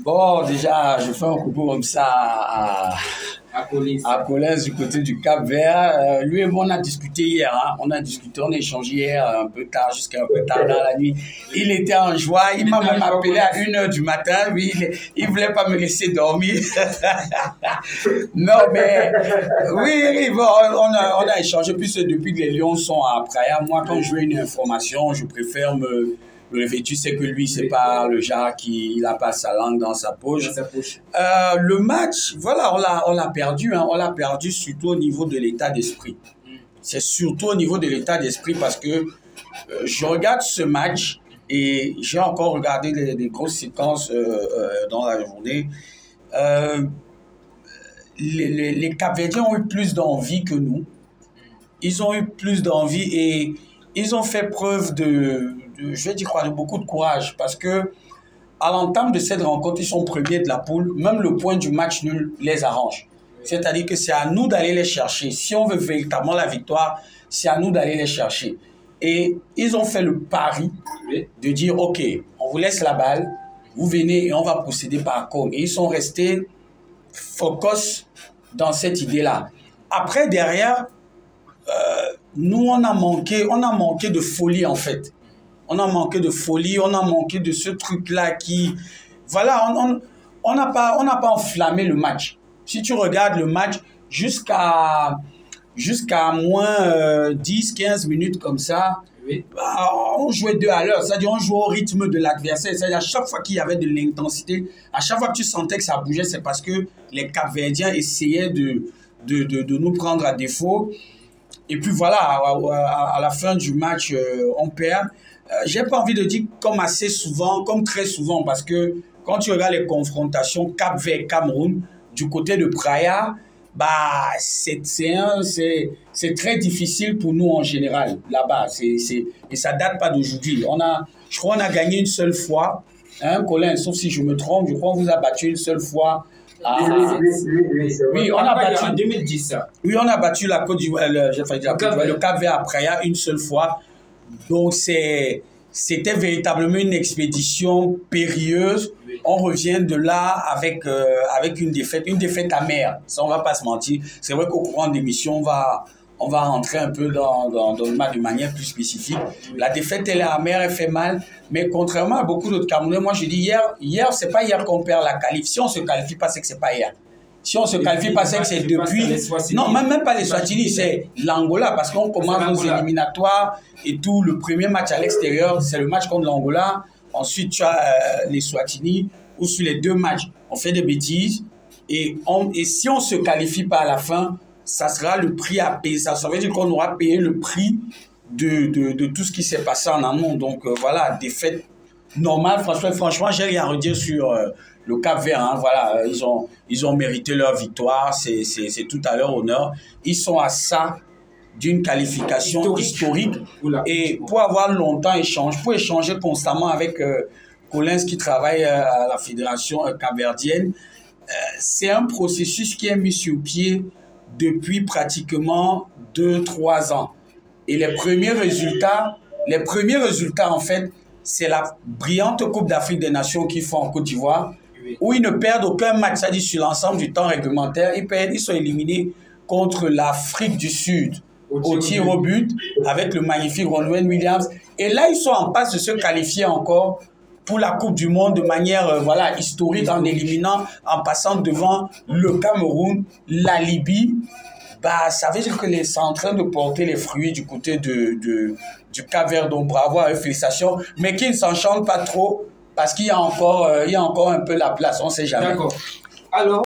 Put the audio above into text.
Bon, déjà, je fais un coucou comme ça à Collins du côté du Cap-Vert. Lui et moi, on a discuté hier. Hein. On a discuté, on a échangé hier un peu tard, jusqu'à un peu tard dans la nuit. Il était en joie. Il m'a même appelé à 1h du matin. Lui, il voulait pas me laisser dormir. Non, mais oui, bon, on a échangé. Puis depuis que les Lions sont à Praia, moi, quand je veux une information, je préfère me lever. Tu sais que lui, c'est pas le genre qui n'a pas sa langue dans sa poche. Le match, voilà, on l'a perdu. Hein, on l'a perdu surtout au niveau de l'état d'esprit. C'est surtout au niveau de l'état d'esprit parce que je regarde ce match et j'ai encore regardé des grosses séquences dans la journée. Les Cap-Verdiens ont eu plus d'envie que nous. Ils ont eu plus d'envie et ils ont fait preuve je vais dire quoi, de beaucoup de courage parce que à l'entame de cette rencontre, ils sont premiers de la poule. Même le point du match nul les arrange. C'est-à-dire que c'est à nous d'aller les chercher. Si on veut véritablement la victoire, c'est à nous d'aller les chercher. Et ils ont fait le pari de dire, OK, on vous laisse la balle, vous venez et on va procéder par com. Et ils sont restés focus dans cette idée-là. Après, derrière, nous, on a manqué de folie, en fait. On a manqué de folie, on a manqué de ce truc-là qui... Voilà, on n'a pas enflammé le match. Si tu regardes le match, jusqu'à moins 10-15 minutes comme ça, oui. On jouait 2 à l'heure. C'est-à-dire on jouait au rythme de l'adversaire. C'est-à-dire à chaque fois qu'il y avait de l'intensité, à chaque fois que tu sentais que ça bougeait, c'est parce que les Cap-Verdiens essayaient de nous prendre à défaut. Et puis voilà, à la fin du match, on perd. J'ai pas envie de dire comme assez souvent, comme très souvent, parce que quand tu regardes les confrontations Cap-Vert-Cameroun, du côté de Praia, bah, c'est très difficile pour nous en général, là-bas. Et ça date pas d'aujourd'hui. Je crois qu'on a gagné une seule fois, hein, Colin, sauf si je me trompe, je crois qu'on vous a battu une seule fois. Oui, on a battu en 2010. Oui, on a battu la Côte d'Ivoire, le Cap-Vert à Praia une seule fois. Donc, c'était véritablement une expédition périlleuse. On revient de là avec une défaite amère. Ça, on ne va pas se mentir. C'est vrai qu'au courant de l'émission, on va rentrer un peu dans le match de manière plus spécifique. La défaite, elle est amère, elle fait mal. Mais contrairement à beaucoup d'autres Camerounais, moi, je dis hier, c'est pas hier qu'on perd la qualif. Si on se qualifie pas, c'est que c'est pas hier. Si on se qualifie pas, c'est que c'est depuis... Non, même pas les Swatini, c'est l'Angola, parce qu'on commence nos éliminatoires et tout. Le premier match à l'extérieur, c'est le match contre l'Angola. Ensuite, tu as les Swatini, où sur les 2 matchs, on fait des bêtises. Et si on se qualifie pas à la fin, ça sera le prix à payer. Ça veut dire qu'on aura payé le prix de tout ce qui s'est passé en amont. Donc voilà, défaite normale. Franchement, j'ai rien à redire sur le Cap-Vert. Hein, voilà, ils ont mérité leur victoire. C'est tout à leur honneur. Ils sont à ça d'une qualification historique. Et pour avoir longtemps échanger constamment avec Collins qui travaille à la fédération capverdienne, c'est un processus qui est mis sur pied depuis pratiquement 2-3 ans. Et les premiers résultats, en fait, c'est la brillante Coupe d'Afrique des Nations qu'ils font en Côte d'Ivoire, où ils ne perdent aucun match, c'est-à-dire sur l'ensemble du temps réglementaire. Ils sont éliminés contre l'Afrique du Sud au tir au but avec le magnifique Ronwen Williams. Et là, ils sont en passe de se qualifier encore pour la Coupe du Monde de manière historique en éliminant, en passant devant le Cameroun, la Libye. Bah, ça veut dire que c'est en train de porter les fruits du côté du Cap-Vert. Donc bravo à eux, félicitations. Mais qu'ils ne s'enchantent pas trop parce qu'il y a encore un peu la place, on ne sait jamais. D'accord. Alors,